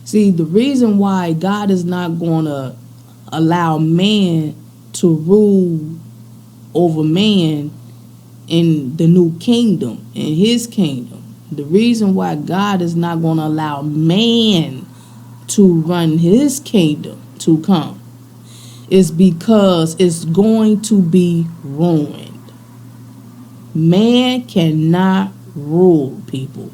See, the reason why God is not going to allow man to rule over man in the new kingdom, in his kingdom, the reason why God is not going to allow man to run his kingdom to come is because it's going to be ruined. Man cannot rule, people.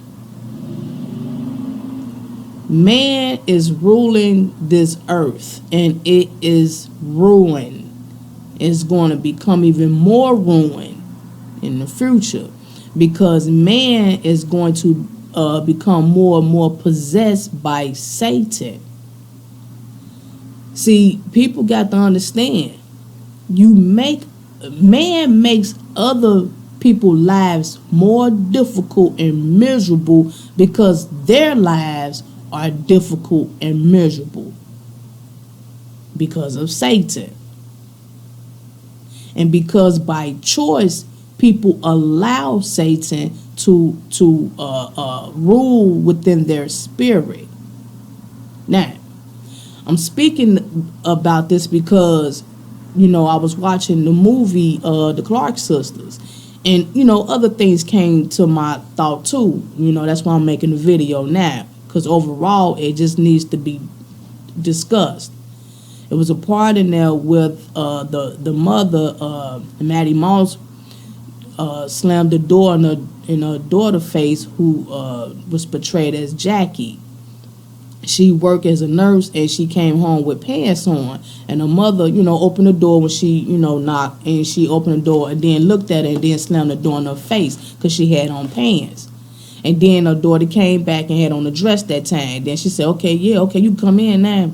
Man is ruling this earth, and it is ruined. It's going to become even more ruined in the future because man is going to become more and more possessed by Satan. See, people got to understand, man makes other people's lives more difficult and miserable because their lives are difficult and miserable because of Satan. And because by choice people allow Satan to rule within their spirit. Now, I'm speaking about this because, I was watching the movie The Clark Sisters, and other things came to my thought too. That's why I'm making the video now, because overall it just needs to be discussed. It was a part in there with the mother, Maddie Moss, slammed the door in her daughter's face, who was portrayed as Jackie. She worked as a nurse, and she came home with pants on. And her mother, opened the door when she, knocked, and she opened the door and then looked at her and then slammed the door in her face because she had on pants. And then her daughter came back and had on a dress that time. Then she said, okay, you come in now.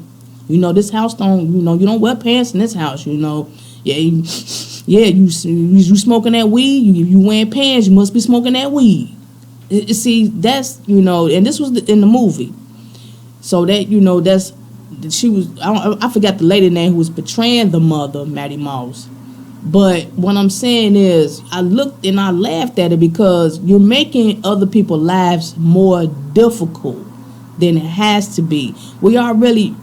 This house don't, you don't wear pants in this house, Yeah, you smoking that weed, you wearing pants, you must be smoking that weed. See, that's, and this was in the movie. So that, she was, I forgot the lady name who was portraying the mother, Maddie Moss. But what I'm saying is, I looked and I laughed at it because you're making other people's lives more difficult than it has to be. We are already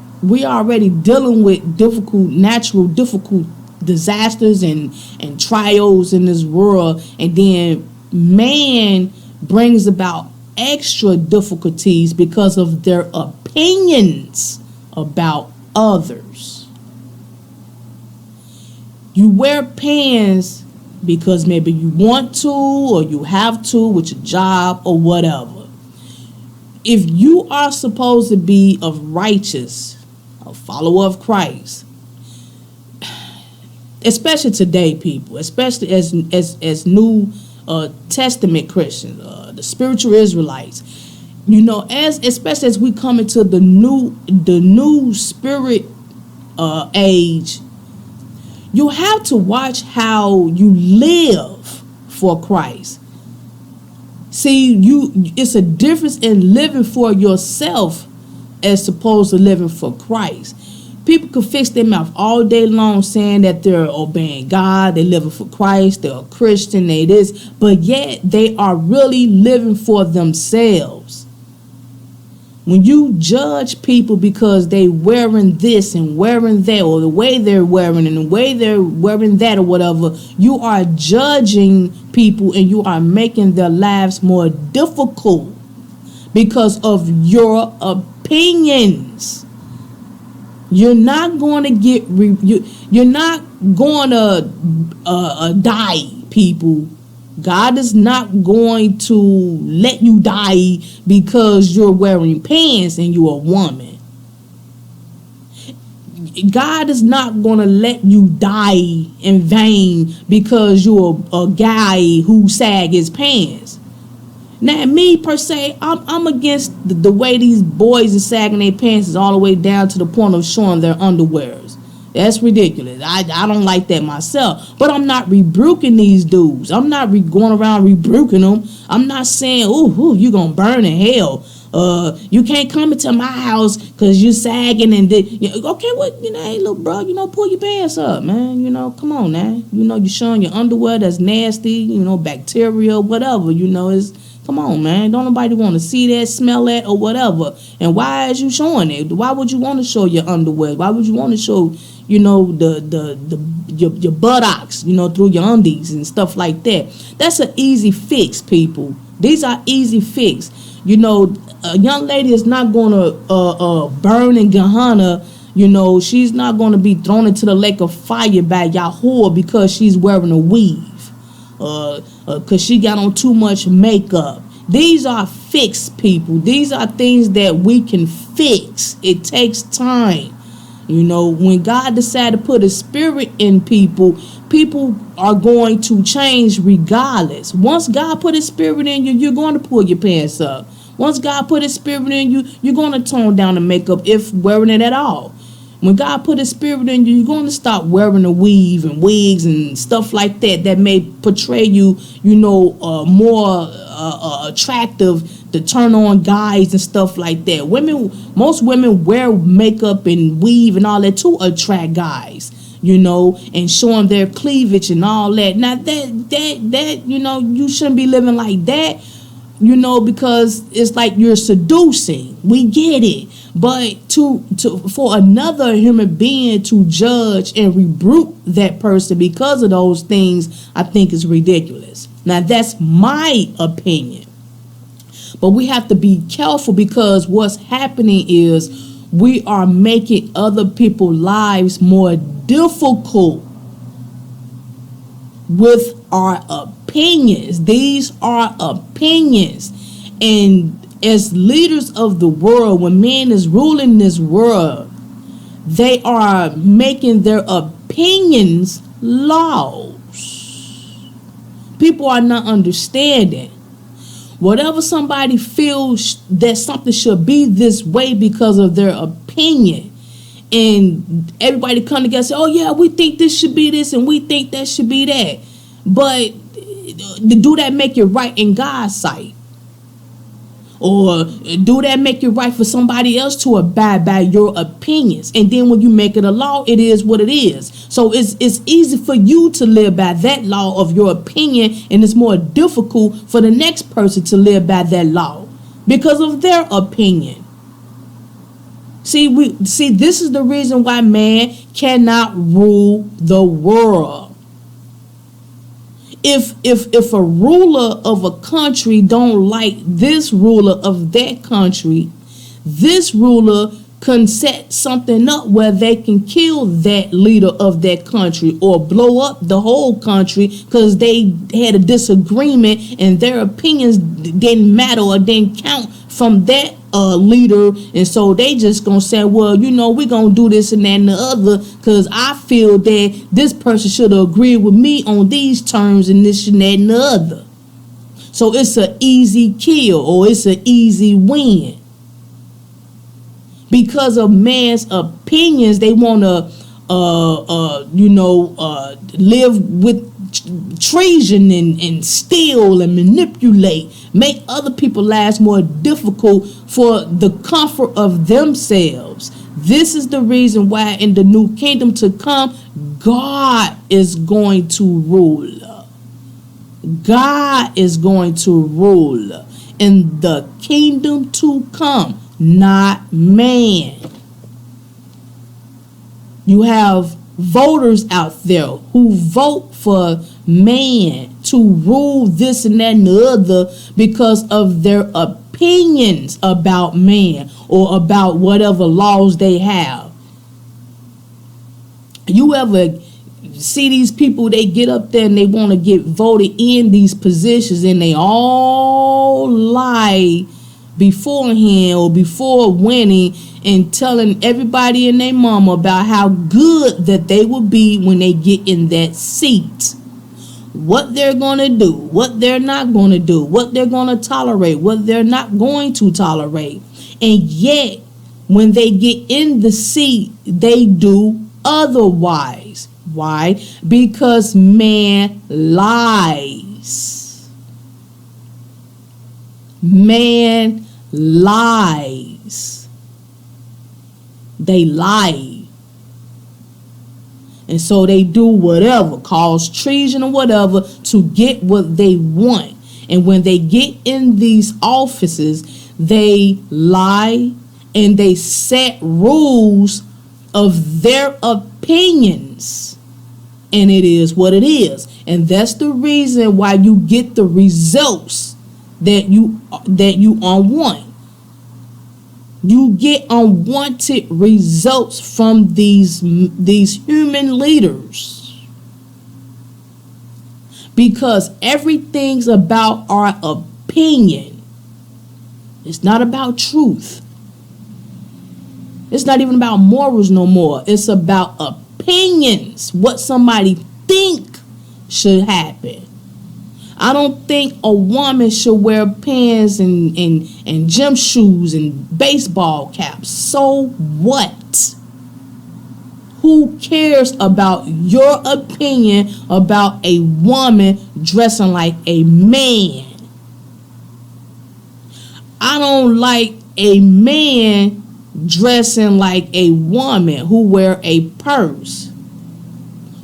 dealing with difficult disasters and trials in this world, and then man brings about extra difficulties because of their opinions about others. You wear pants because maybe you want to or you have to with your job or whatever. If you are supposed to be of righteous, a follower of Christ, especially today, people, especially as New Testament Christians, the spiritual Israelites, especially as we come into the new spirit age, you have to watch how you live for Christ. See, it's a difference in living for yourself as opposed to living for Christ. People can fix their mouth all day long saying that they're obeying God, they're living for Christ, they're a Christian, they this, but yet they are really living for themselves. When you judge people because they wearing this and wearing that, or the way they're wearing and the way they're wearing that or whatever, you are judging people and you are making their lives more difficult because of your opinions. You're not going to you're not going to die, people. God is not going to let you die because you're wearing pants and you're a woman. God is not going to let you die in vain because you're a guy who sag his pants. Now, me per se, I'm against the way these boys are sagging their pants all the way down to the point of showing their underwears. That's ridiculous. I don't like that myself. But I'm not rebuking these dudes. I'm not going around rebuking them. I'm not saying, ooh, you're going to burn in hell. You can't come into my house because you're sagging and okay, well, hey, little bro, pull your pants up, man. Come on now. You're showing your underwear that's nasty, bacteria, whatever. Come on, man. Don't nobody want to see that, smell that, or whatever. And why is you showing it? Why would you want to show your underwear? Why would you want to show, your buttocks, through your undies and stuff like that? That's an easy fix, people. These are easy fix. A young lady is not gonna burn in Gehenna. She's not gonna be thrown into the lake of fire by Yahweh because she's wearing a weave. Because she got on too much makeup. These are fixed, people. These are things that we can fix. It takes time. When God decided to put a spirit in people, people are going to change regardless. Once God put his spirit in you, you're going to pull your pants up. Once God put his spirit in you, you're going to tone down the makeup if wearing it at all. When God put his spirit in you, you're going to stop wearing a weave and wigs and stuff like that may portray you, more attractive to turn on guys and stuff like that. Most women wear makeup and weave and all that to attract guys, and showing their cleavage and all that. Now that you shouldn't be living like that, because it's like you're seducing. We get it. But for another human being to judge and rebuke that person because of those things, I think is ridiculous. Now, that's my opinion. But we have to be careful, because what's happening is we are making other people's lives more difficult with our opinions. These are opinions. And as leaders of the world, when man is ruling this world, they are making their opinions laws. People are not understanding. Whatever somebody feels that something should be this way because of their opinion, and everybody come together and say, oh yeah, we think this should be this and we think that should be that. But do that make it right in God's sight? Or do that make it right for somebody else to abide by your opinions? And then when you make it a law, it is what it is. So it's easy for you to live by that law of your opinion, and it's more difficult for the next person to live by that law because of their opinion. See, this is the reason why man cannot rule the world. If a ruler of a country don't like this ruler of that country, this ruler can set something up where they can kill that leader of that country or blow up the whole country because they had a disagreement and their opinions didn't matter or didn't count from that leader. And so they just gonna say, well, we're gonna do this and that and the other because I feel that this person should have agreed with me on these terms and this and that and the other. So it's an easy kill or it's an easy win. Because of man's opinions, they want to, live with treason and steal and manipulate, make other people's lives more difficult for the comfort of themselves. This is the reason why in the new kingdom to come, God is going to rule. God is going to rule in the kingdom to come. Not man. You have voters out there who vote for man to rule this and that and the other because of their opinions about man or about whatever laws they have. You ever see these people, they get up there and they want to get voted in these positions and they all lie beforehand or before winning and telling everybody and their mama about how good that they will be when they get in that seat. What they're going to do, what they're not going to do, what they're going to tolerate, what they're not going to tolerate. And yet, when they get in the seat, they do otherwise. Why? Because man lies. Man lies. They lie. And so they do whatever, cause treason or whatever to get what they want. And when they get in these offices, they lie and they set rules of their opinions. And it is what it is. And that's the reason why you get the results that you want. You get unwanted results from these human leaders, because everything's about our opinion. It's not about truth. It's not even about morals no more. It's about opinions, what somebody think should happen. I don't think a woman should wear pants and gym shoes and baseball caps. So what? Who cares about your opinion about a woman dressing like a man? I don't like a man dressing like a woman who wear a purse,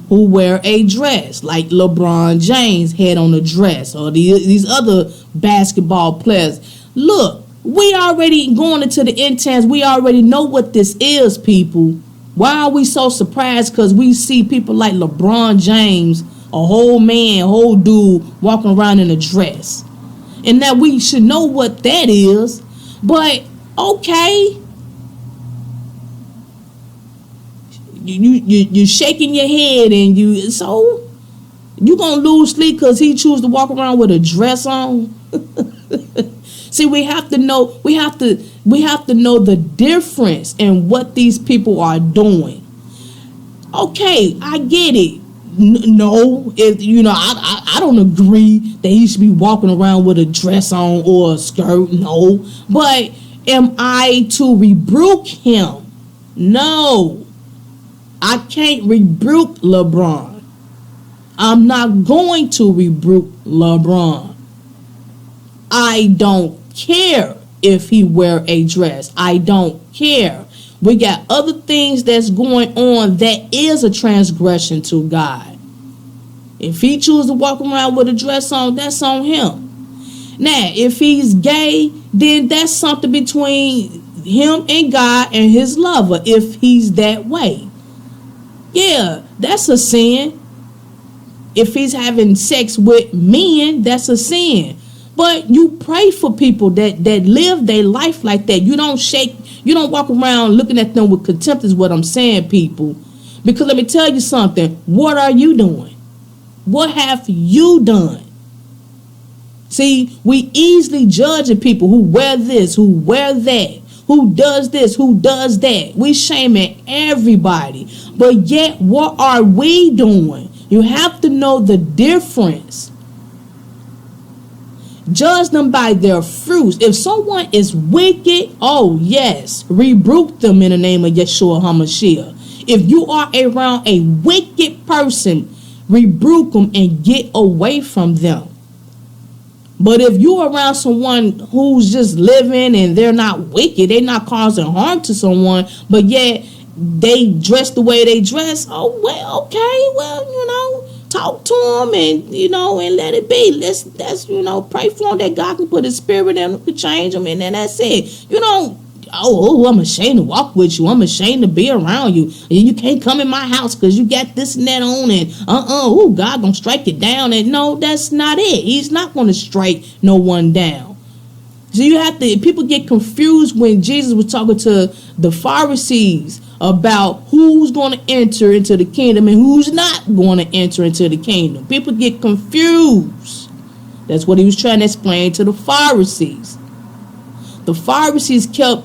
who wear a dress, like LeBron James had on a dress, or these other basketball players. Look, we already going into the intense. We already know what this is, people. Why are we so surprised? Because we see people like LeBron James, a whole man, a whole dude, walking around in a dress. And that we should know what that is. But, okay. You're shaking your head, and you gonna lose sleep because he choose to walk around with a dress on. See, we have to know the difference in what these people are doing. Okay, I get it. No, if I don't agree that he should be walking around with a dress on or a skirt. No, but am I to rebuke him? No. I can't rebuke LeBron. I'm not going to rebuke LeBron. I don't care if he wear a dress. I don't care. We got other things that's going on that is a transgression to God. If he chooses to walk around with a dress on, that's on him. Now, if he's gay, then that's something between him and God and his lover, if he's that way. Yeah, that's a sin. If he's having sex with men, that's a sin. But you pray for people that live their life like that. You don't walk around looking at them with contempt, is what I'm saying, people. Because let me tell you something. What are you doing? What have you done? See, we easily judging people who wear this, who wear that, who does this, who does that. We shaming everybody. But yet, what are we doing? You have to know the difference. Judge them by their fruits. If someone is wicked, oh yes, rebuke them in the name of Yeshua HaMashiach. If you are around a wicked person, rebuke them and get away from them. But if you're around someone who's just living and they're not wicked, they're not causing harm to someone, but yet they dress the way they dress, oh, well, okay, well, talk to them and, and let it be. Let's pray for them that God can put his spirit in them, can change them, and then that's it. I'm ashamed to walk with you. I'm ashamed to be around you. And you can't come in my house because you got this and that on, and God gonna strike you down. And no, that's not it. He's not gonna strike no one down. So people get confused when Jesus was talking to the Pharisees about who's going to enter into the kingdom and who's not going to enter into the kingdom. People get confused. That's what he was trying to explain to the Pharisees. The Pharisees kept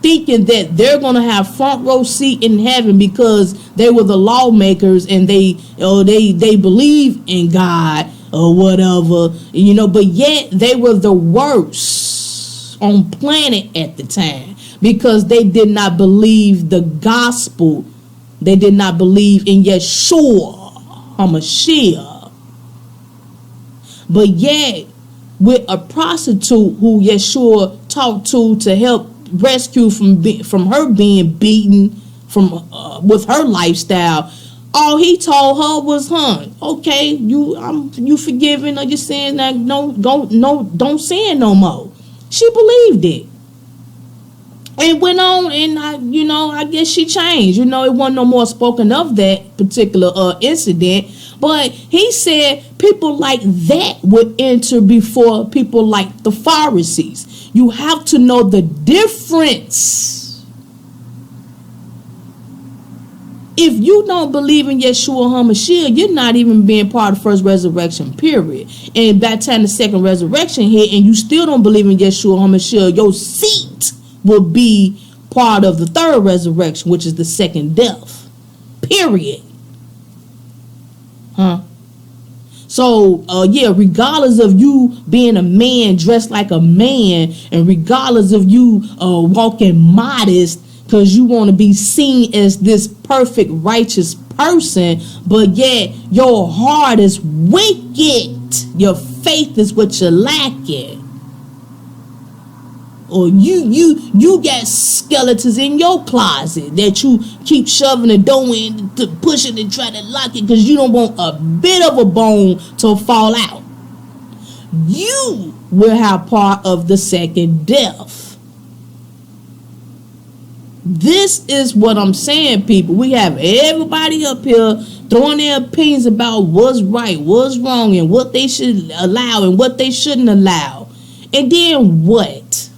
thinking that they're going to have front row seat in heaven because they were the lawmakers and they believe in God or whatever, but yet they were the worst on planet at the time because they did not believe the gospel. They did not believe in Yeshua HaMashiach. But yet, with a prostitute who Yeshua talked to help rescue from her being beaten with her lifestyle, All he told her was, okay, you forgiven, or you saying that don't sin no more. She believed it. And went on, and I guess she changed. It wasn't no more spoken of that particular incident. But he said people like that would enter before people like the Pharisees. You have to know the difference. If you don't believe in Yeshua HaMashiach, you're not even being part of the first resurrection, period. And by the time the second resurrection hit and you still don't believe in Yeshua HaMashiach, your seat will be part of the third resurrection, which is the second death, period. So, regardless of you being a man dressed like a man, and regardless of you walking modest because you want to be seen as this perfect, righteous person, but yet your heart is wicked, your faith is what you're lacking. Or you got skeletons in your closet that you keep shoving the door in to push it and try to lock it because you don't want a bit of a bone to fall out. You will have part of the second death. This is what I'm saying, people. We have everybody up here throwing their opinions about what's right, what's wrong, and what they should allow and what they shouldn't allow. And then what?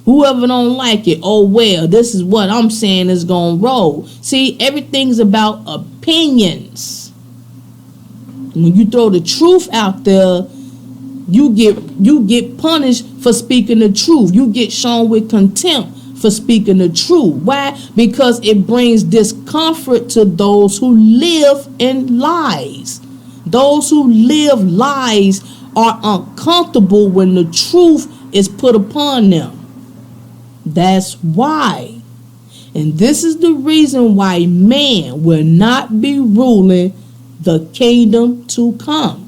Whoever don't like it, oh well, this is what I'm saying is gonna roll. See, everything's about opinions. When you throw the truth out there, you get punished for speaking the truth. You get shown with contempt for speaking the truth. Why? Because it brings discomfort to those who live in lies. Those who live lies are uncomfortable when the truth is put upon them. That's why. And this is the reason why man will not be ruling the kingdom to come.